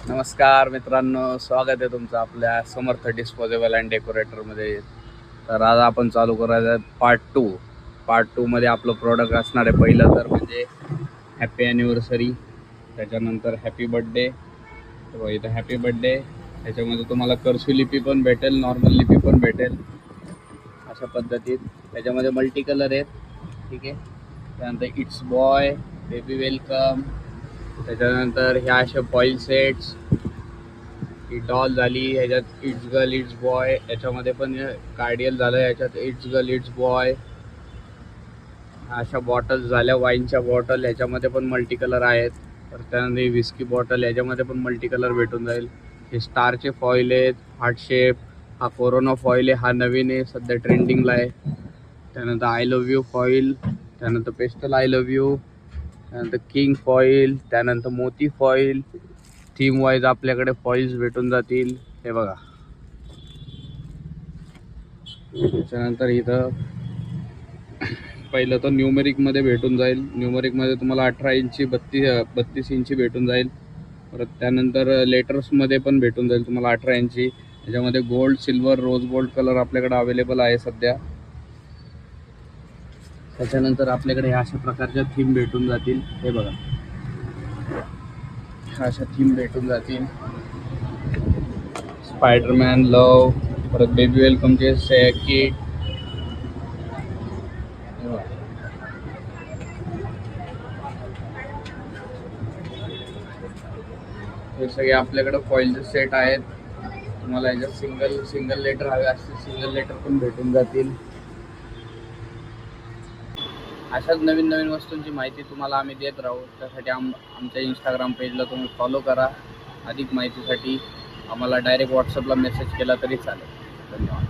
नमस्कार मित्रांनो, स्वागत आहे तुमचं आपल्या समर्थ डिस्पोजेबल अँड डेकोरेटरमध्ये. तर आज आपण चालू करायचं आहे पार्ट टू मध्ये आपलं प्रोडक्ट असणार आहे. पहिलं तर म्हणजे हॅपी ॲनिव्हर्सरी, त्याच्यानंतर हॅपी बड्डे. इथं हॅपी बड्डे, त्याच्यामध्ये तुम्हाला कर्सिव लिपी पण भेटेल, नॉर्मल लिपी पण भेटेल अशा पद्धतीत. त्याच्यामध्ये मल्टी कलर आहेत, ठीक आहे. त्यानंतर इट्स बॉय, बेबी वेलकम, त्याच्यानंतर ह्या अशा फॉईल सेट्स, ही डॉल झाली, ह्याच्यात इट्स गर्ल इट्स बॉय, याच्यामध्ये पण कार्डियल झालं, याच्यात इट्स गर्ल इट्स बॉय. अशा बॉटल्स झाल्या, वाईनच्या बॉटल, ह्याच्यामध्ये पण मल्टी कलर आहेत. तर त्यानंतर विस्की बॉटल, ह्याच्यामध्ये पण मल्टी कलर भेटून जाईल. हे स्टारचे फॉईल आहेत, हार्ट शेप, हा कोरोना फॉईल आहे, हा नवीन आहे, सध्या ट्रेंडिंगला आहे. त्यानंतर आय लव्ह यू फॉईल, त्यानंतर पेस्टल आय लव्ह यू, त्यानंतर किंग फॉईल, त्यानंतर मोती फॉईल. थीम वाईज आपल्याकडे फॉईल्स भेटून जातील, हे बघा. त्याच्यानंतर इथं पहिलं तर न्यूमेरिकमध्ये भेटून जाईल. न्यूमेरिकमध्ये तुम्हाला 18 इंची 32 इंची भेटून जाईल. परत त्यानंतर लेटर्समध्ये पण भेटून जाईल तुम्हाला 18 इंची. त्याच्यामध्ये gold, silver, rose gold colour आपल्याकडे अवेलेबल आहे सध्या. त्याच्यानंतर आपल्याकडे ह्या अशा प्रकारच्या थीम भेटून जातील, हे बघा. अशा थीम भेटून जातील. स्पायडरमॅन, लव, परत बेबी वेलकमचे किट, हे सगळे आपल्याकडे फॉईलचे सेट आहेत. तुम्हाला याच्यात सिंगल लेटर हवे असतील, सिंगल लेटर पण भेटून जातील. अशाच नवीन नवीन वस्तूंची माहिती तुम्हाला आम्ही देत राहू. त्यासाठी आमच्या इंस्टाग्राम पेजला तुम्ही फॉलो करा. अधिक माहितीसाठी आम्हाला डायरेक्ट व्हॉट्सअपला मेसेज केला तरी चालेल. धन्यवाद.